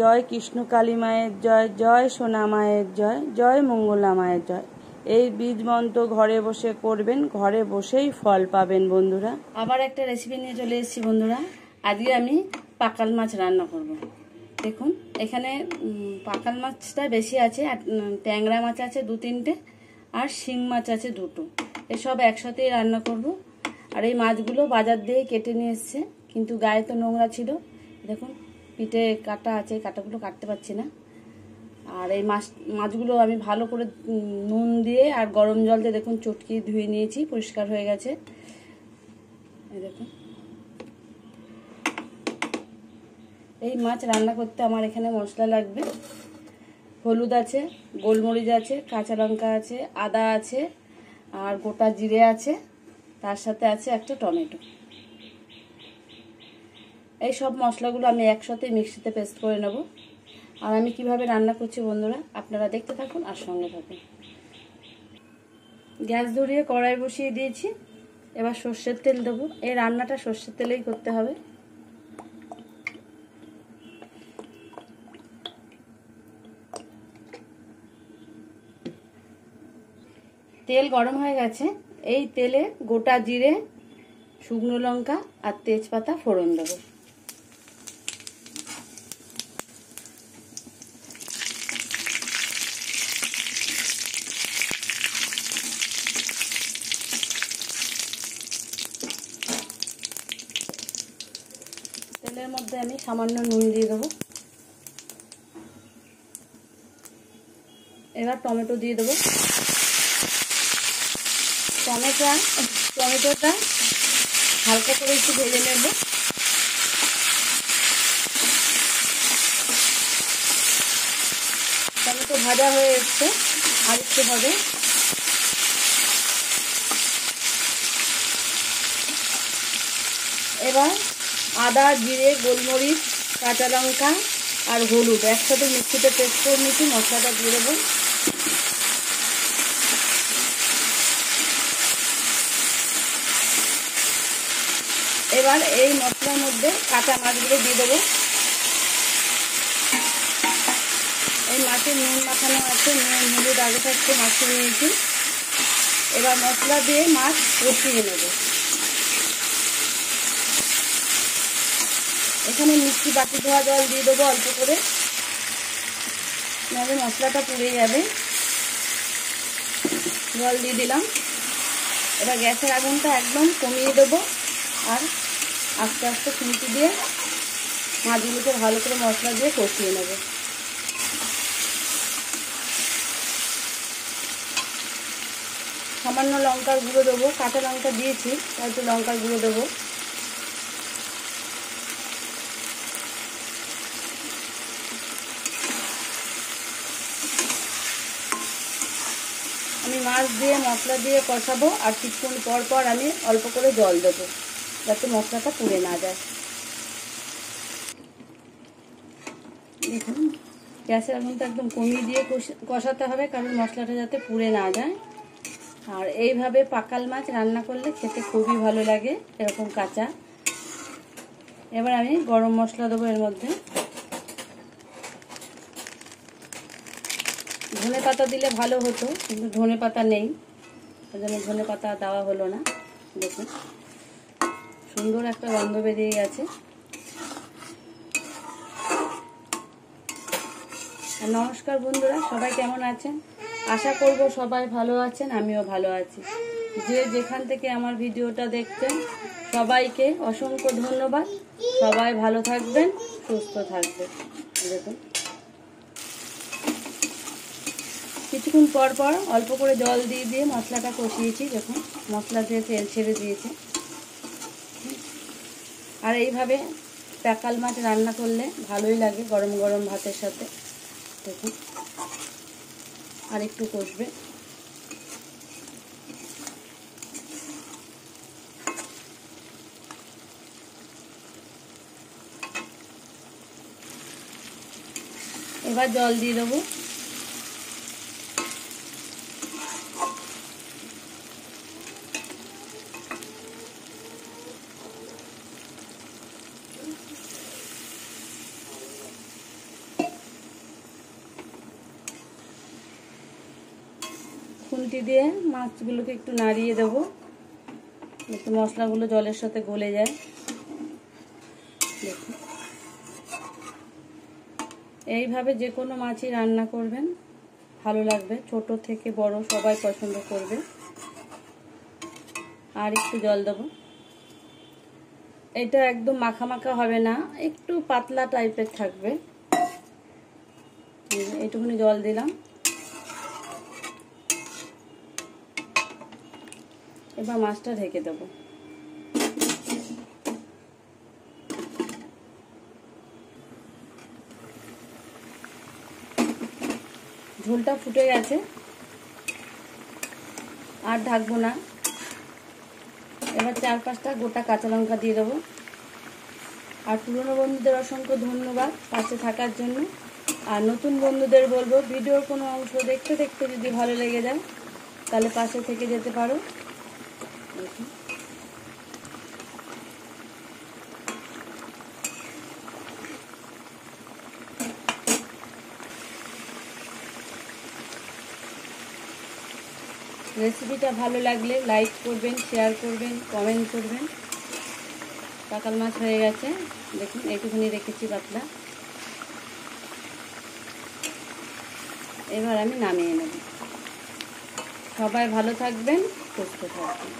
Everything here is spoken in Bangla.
জয় কৃষ্ণ কালী মায়ের জয়, জয় সোনা মায়ের জয়, জয় মঙ্গলা মায়ের জয়। এই বীজ মন্ত্র ঘরে বসে করবেন, ঘরে বসেই ফল পাবেন বন্ধুরা। আবার একটা রেসিপি নিয়ে চলে এসেছি বন্ধুরা। আজকে আমি পাকাল মাছ রান্না করব। দেখুন এখানে পাকাল মাছটা বেশি আছে, আর ট্যাংরা মাছ আছে 2-3টে, আর শিং মাছ আছে 2টো। এসব একসাথেই রান্না করব। আর এই মাছগুলো বাজার দিয়ে কেটে নিয়ে এসছে, কিন্তু গায়ে তো নোংরা ছিল। দেখুন পিঠে কাটা আছে, কাটাগুলো কাটতে পারছি না। আর এই মাছগুলো আমি ভালো করে নুন দিয়ে আর গরম জল দিয়ে দেখুন চটকি ধুয়ে নিয়েছি, পরিষ্কার হয়ে গেছে। এই দেখুন, এই মাছ রান্না করতে আমার এখানে মশলা লাগবে। হলুদ আছে, গোলমরিচ আছে, কাঁচা লঙ্কা আছে, আদা আছে, আর গোটা জিরে আছে, তার সাথে আছে একটা টমেটো। এই সব মশলাগুলো আমি একসাথে মিক্সিতে পেস্ট করে নেব। আর আমি কিভাবে রান্না করছি বন্ধুরা আপনারা দেখতে থাকুন আর সঙ্গে থাকুন। গ্যাস ধরিয়ে কড়াই বসিয়ে দিয়েছি, এবার সর্ষের তেল দেবো। এই রান্নাটা সর্ষের তেলেই করতে হবে। তেল গরম হয়ে গেছে, এই তেলে গোটা জিরে, শুকনো লঙ্কা আর তেজপাতা ফোড়ন দেবো। তেলের মধ্যে আমি সামান্য নুন দিয়ে দেবো। এবার টমেটো দিয়ে দেবো। টমেটোটা হালকা করে একটু ভেজে নেব। টমেটো ভাজা হয়ে এসছে, আর একটু হবে। এবার আদা, জিরে, গোলমরিচ, কাঁচা লঙ্কা আর হলুদ একসাথে মিক্সিতে পেস্ট করে নিচ্ছি, মশলাটা দিয়ে দেবো। এবার এই মশলার মধ্যে কাঁচা মাছগুলো দিয়ে দেবো। এই মাছের নুন মাখানো আছে, নুন হলুদ আগে থাকতে মাখিয়ে নিয়েছি। এবার মশলা দিয়ে মাছ কষিয়ে নেব। এখানে মিষ্টি বাটি ধোয়া জল দিয়ে দেবো অল্প করে, নাহলে মশলাটা পুড়ে যাবে। জল দিয়ে দিলাম। এবার গ্যাসের আগুনটা একদম কমিয়ে দেবো, আর আস্তে আস্তে খুন্তি দিয়ে মাছগুলোকে ভালো করে মশলা দিয়ে কষিয়ে নেব। সামান্য লঙ্কার গুঁড়ো দেবো, কাঁচা লঙ্কা দিয়েছি তাই একটু লঙ্কার গুঁড়ো দেবো। আমি মাছ দিয়ে মশলা দিয়ে কষাবো, আর কিছুক্ষণ পর পর আমি অল্প করে জল দেবো, যাতে মশলাটা পুড়ে না যায়। দেখুন গ্যাসের আগুনটা একদম কমিয়ে দিয়ে কষাতে হবে, কারণ মশলাটা যাতে পুড়ে না যায়। আর এইভাবে পাকাল মাছ রান্না করলে খেতে খুবই ভালো লাগে, এরকম কাঁচা। এবার আমি গরম মশলা দেবো এর মধ্যে। ধনে পাতা দিলে ভালো হতো, কিন্তু ধনে পাতা নেই, ওই জন্য ধনে পাতা দেওয়া হলো না। দেখুন সুন্দর একটা গন্ধ বেরিয়ে গেছে। নমস্কার বন্ধুরা, সবাই কেমন আছেন? আশা করব সবাই ভালো আছেন, আমিও ভালো আছি। যে যেখান থেকে আমার ভিডিওটা দেখছেন সবাইকে অসংখ্য ধন্যবাদ। সবাই ভালো থাকবেন, সুস্থ থাকবেন। দেখুন কিছুক্ষণ পর পর অল্প করে জল দিয়ে দিয়ে মশলাটা কষিয়েছি। দেখুন মশলা দিয়ে তেল ছেড়ে দিয়েছে। আর এইভাবে পাকাল মাছ রান্না করলে ভালোই লাগে গরম গরম ভাতের সাথে। দেখুন আর একটু কষবে। এবার জল দিয়ে দেবো। খুন্তি দিয়ে মাছগুলোকে একটু নাড়িয়ে দেবো, একটু মশলাগুলো জলের সাথে গলে যায়। দেখুন, এইভাবে যে কোনো মাছই রান্না করবেন, ভালো লাগবে, ছোট থেকে বড় সবাই পছন্দ করবে। আর একটু জল দেবো। এটা একদম মাখা মাখা হবে না, একটু পাতলা টাইপের থাকবে। এইটুকুনি জল দিলাম। এবার মাছটা ঢেকে দেবো। ঝোলটা ফুটে গেছে, আর ঢাকবো না। এবার 4-5টা গোটা কাঁচা লঙ্কা দিয়ে দেবো। আর পুরনো বন্ধুদের অসংখ্য ধন্যবাদ পাশে থাকার জন্য। আর নতুন বন্ধুদের বলবো, ভিডিওর কোনো অংশ দেখতে দেখতে যদি ভালো লেগে যায় তাহলে পাশে থেকে যেতে পারো। রেসিপিটা ভালো লাগলে লাইক করবেন, শেয়ার করবেন, কমেন্ট করবেন। কাকাল মাছ হয়ে গেছে, দেখুন এইটুকুনি রেখেছি পাতলা। এবার আমি নামিয়ে নেব। সবাই ভালো থাকবেন, সুস্থ থাকবেন।